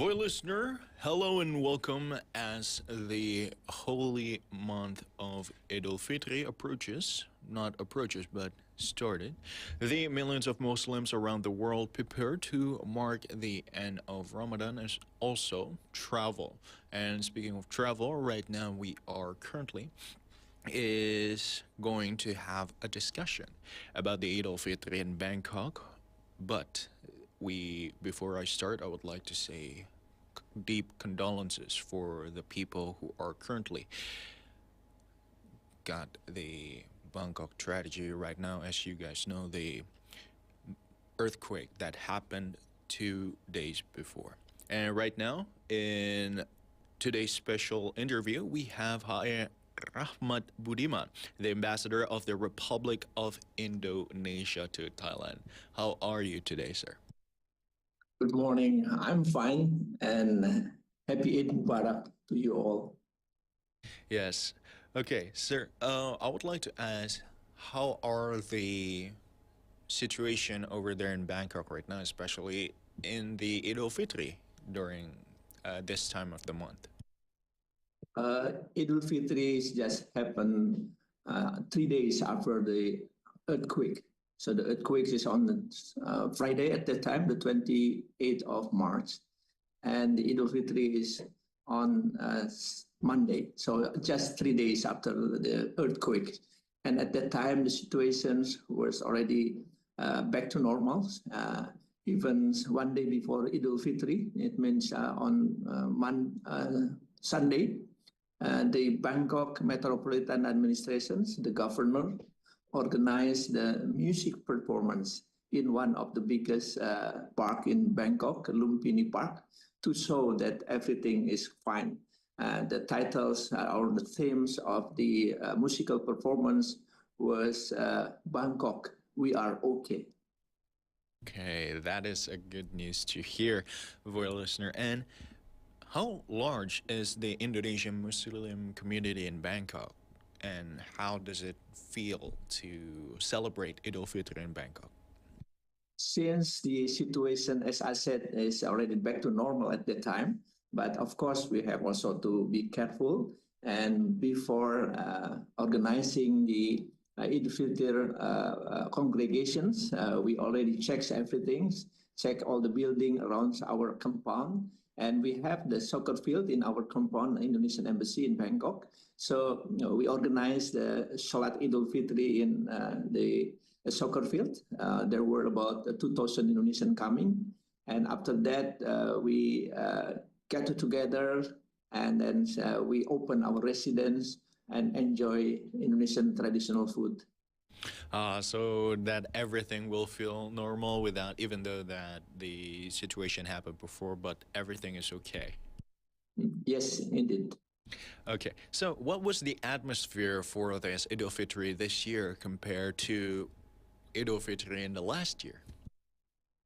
Voy listener, hello and welcome as the holy month of Eid al-Fitr but started. The millions of Muslims around the world prepare to mark the end of Ramadan as also travel. And speaking of travel, right now we are currently is going to have a discussion about the Eid al-Fitr in Bangkok. But before I start, I would like to say deep condolences for the people who are currently got the Bangkok tragedy right now. As you guys know, the earthquake that happened 2 days before. And right now, in today's special interview, we have Rachmant Budiman, the ambassador of the Republic of Indonesia to Thailand. How are you today, sir? Good morning. I'm fine and happy Eid Mubarak to you all. Yes. Okay, sir. I would like to ask, how are the situation over there in Bangkok right now, especially in the Eid al-Fitr during this time of the month? Eid al-Fitr just happened 3 days after the earthquake. So the earthquake is on the Friday at that time, the 28th of March, and the Eid al-Fitr is on Monday. So just 3 days after the earthquake. And at that time, the situation was already back to normal. Even one day before Eid al-Fitr, it means on Sunday, the Bangkok Metropolitan Administrations, the governor, organized the music performance in one of the biggest park in Bangkok, Lumpini Park, to show that everything is fine. The titles or the themes of the musical performance was Bangkok, we are okay. Okay, that is a good news to hear, for a listener. And how large is the Indonesian Muslim community in Bangkok? And how does it feel to celebrate Eid al-Fitr in Bangkok? Since the situation, as I said, is already back to normal at the time, but of course we have also to be careful. And before organizing the Eid al-Fitr congregations, we already checked everything, check all the building around our compound. And we have the soccer field in our compound, Indonesian Embassy in Bangkok. So we organized the Salat Eid al-Fitr in the soccer field. There were about 2,000 Indonesian coming. And after that, we gathered together and then we open our residence and enjoy Indonesian traditional food. So that everything will feel normal even though that the situation happened before, but everything is okay. Yes, indeed. Okay, so what was the atmosphere for this Eid al-Fitr this year compared to Eid al-Fitr in the last year?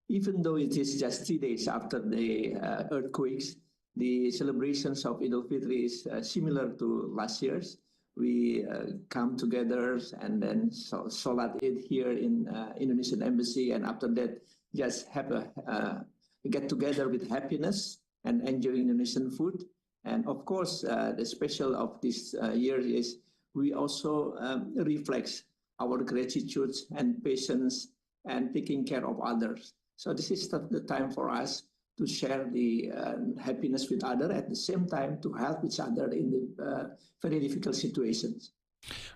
Even though it is just 3 days after the earthquakes, the celebrations of Eid al-Fitr is similar to last year's. We come together and then Salat Eid here in Indonesian Embassy, and after that just have a get together with happiness and enjoy Indonesian food. And of course, the special of this year is we also reflect our gratitude and patience and taking care of others. So this is the time for us to share the happiness with others, at the same time to help each other in the very difficult situations.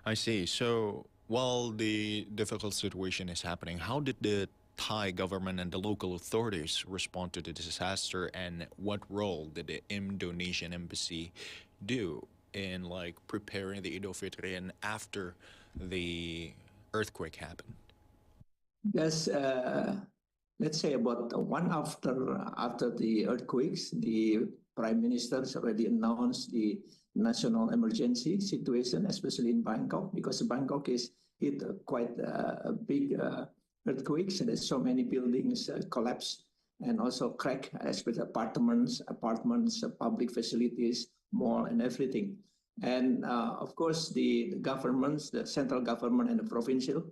I see. So while the difficult situation is happening, how did the Thai government and the local authorities respond to the disaster, and what role did the Indonesian embassy do in preparing the Eid al-Fitr and after the earthquake happened? Yes, let's say about one after the earthquakes, the prime ministers already announced the national emergency situation, especially in Bangkok, because Bangkok is hit quite a big earthquakes, and there's so many buildings collapsed and also crack, especially apartments, public facilities, mall, and everything. And of course, the governments, the central government and the provincial,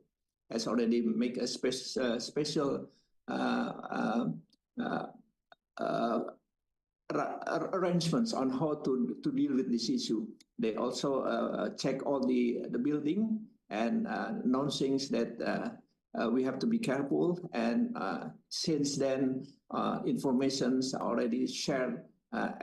has already make a special arrangements on how to deal with this issue. They also check all the building and announcing that we have to be careful. And since then, informations are already shared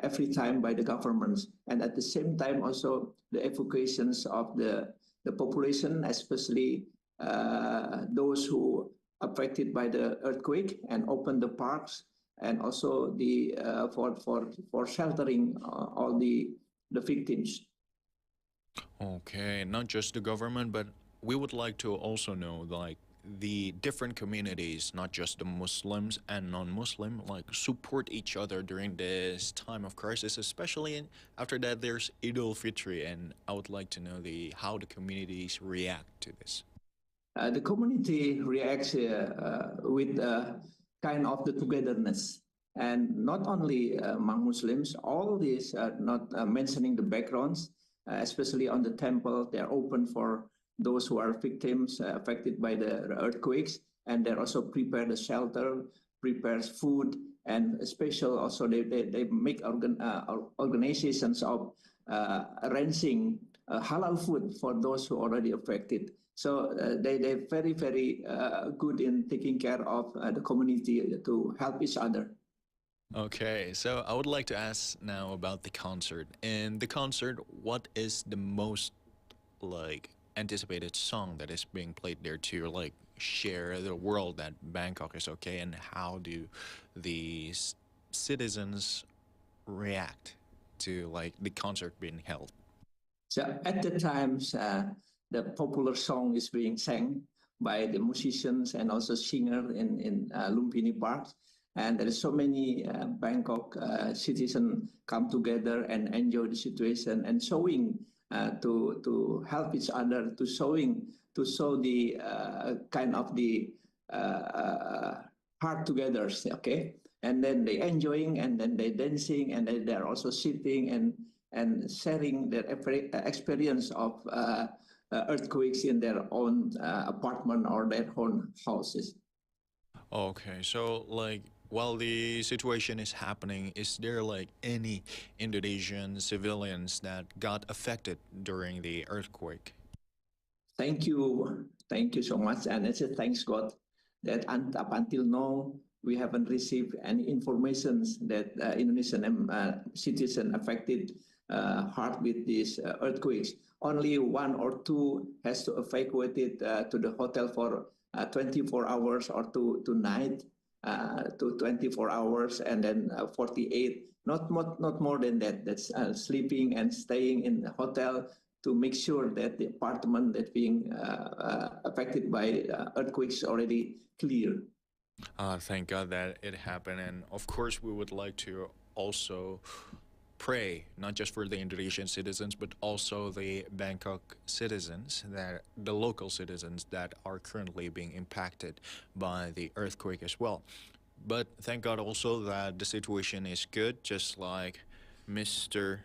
every time by the governments. And at the same time, also the evacuations of the population, especially those who affected by the earthquake, and open the parks, and also the for sheltering all the victims. Okay, not just the government, but we would like to also know like the different communities, not just the Muslims and non-Muslim, like support each other during this time of crisis, especially after that there's Eid al-Fitr, and I would like to know the how the communities react to this. The community reacts with kind of the togetherness. And not only among Muslims, all these, not mentioning the backgrounds, especially on the temple, they're open for those who are victims affected by the earthquakes. And they also prepare the shelter, prepares food, and special also they make organizations of arranging halal food for those who are already affected. So they're very, very good in taking care of the community to help each other. Okay, so I would like to ask now about the concert. In the concert, what is the most like anticipated song that is being played there to like share the world that Bangkok is okay, and how do the citizens react to like the concert being held? So at the times, the popular song is being sang by the musicians and also singer in Lumpini Park. And there is so many Bangkok citizens come together and enjoy the situation and showing to help each other, to show the kind of the heart together, okay? And then they enjoying, and then they dancing, and then they're also sitting and sharing their experience of earthquakes in their own apartment or their own houses. Okay, so like while the situation is happening, is there like any Indonesian civilians that got affected during the earthquake? Thank you so much. And it's a thanks God that up until now we haven't received any information that Indonesian citizen affected hard with these earthquakes. Only one or two has to evacuate it to the hotel for 24 hours or to night to 24 hours, and then 48. Not more than that. That's sleeping and staying in the hotel to make sure that the apartment that being affected by earthquakes already clear. Thank God that it happened, and of course we would like to also pray not just for the Indonesian citizens but also the Bangkok citizens, that the local citizens that are currently being impacted by the earthquake as well. But thank God also that the situation is good, just like Mr.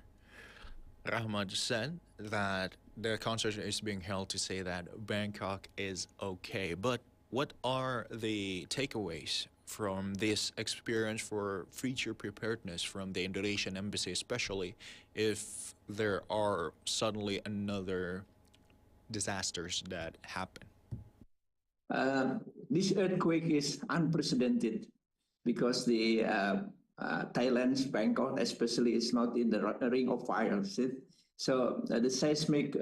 Rahmat said, that the concert is being held to say that Bangkok is okay. But what are the takeaways from this experience for future preparedness from the Indonesian embassy, especially if there are suddenly another disasters that happen? This earthquake is unprecedented because the Thailand's Bangkok, especially, is not in the ring of fire. So the seismic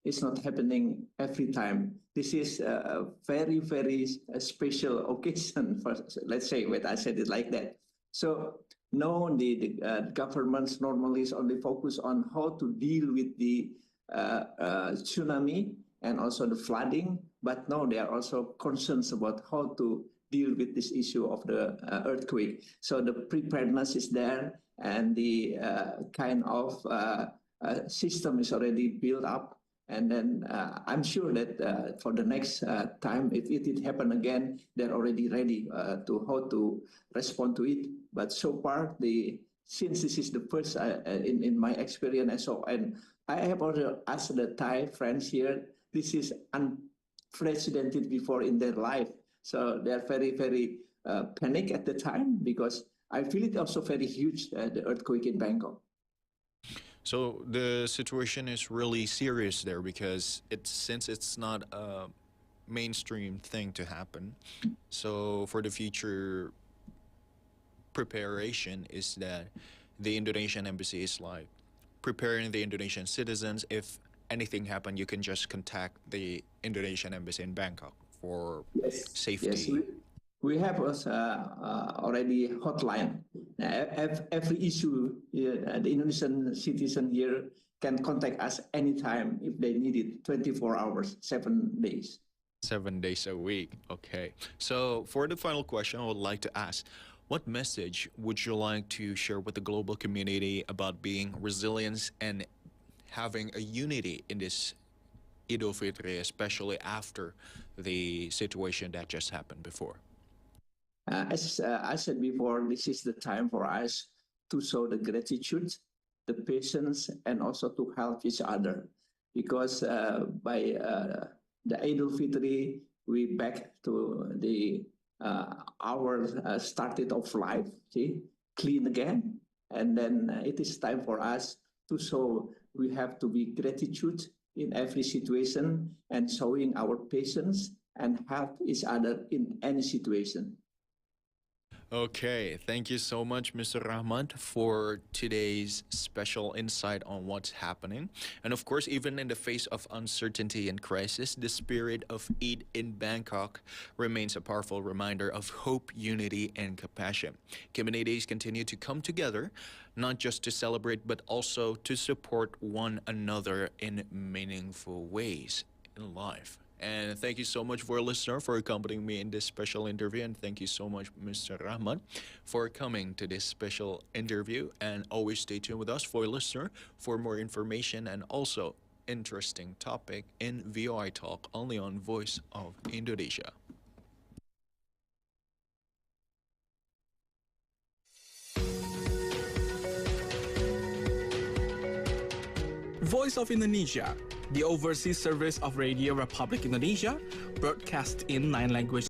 is not happening every time. This is a very, very special occasion for, let's say, what I said it like that. So no, the governments normally is only focused on how to deal with the tsunami and also the flooding, but now they are also concerned about how to deal with this issue of the earthquake. So the preparedness is there, and the kind of system is already built up. And then I'm sure that for the next time, if it did happen again, they're already ready to how to respond to it. But so far, since this is the first in my experience, and I have also asked the Thai friends here, this is unprecedented before in their life. So they're very, very panicked at the time because I feel it also very huge, the earthquake in Bangkok. So the situation is really serious there because since it's not a mainstream thing to happen. So for the future preparation is that the Indonesian embassy is like preparing the Indonesian citizens. If anything happened, you can just contact the Indonesian embassy in Bangkok for Yes, yes, safety. we have already hotline. Every issue, the Indonesian citizen here can contact us anytime if they need it, 24 hours, 7 days. 7 days a week. Okay. So for the final question, I would like to ask, what message would you like to share with the global community about being resilient and having a unity in this Idul Fitri, especially after the situation that just happened before? As I said before, this is the time for us to show the gratitude, the patience, and also to help each other. Because by the Idul Fitri, we back to the our started of life, see, clean again. And then it is time for us to show we have to be gratitude in every situation and showing our patience and help each other in any situation. Okay, thank you so much, Mr. Rachmant, for today's special insight on what's happening. And of course, even in the face of uncertainty and crisis, the spirit of Eid in Bangkok remains a powerful reminder of hope, unity, and compassion. Communities continue to come together, not just to celebrate, but also to support one another in meaningful ways in life. And thank you so much for a listener for accompanying me in this special interview. And thank you so much, Mr. Rahman, for coming to this special interview. And always stay tuned with us for a listener for more information and also interesting topic in VOI Talk only on Voice of Indonesia. Voice of Indonesia, the overseas service of Radio Republic Indonesia, broadcast in 9 languages.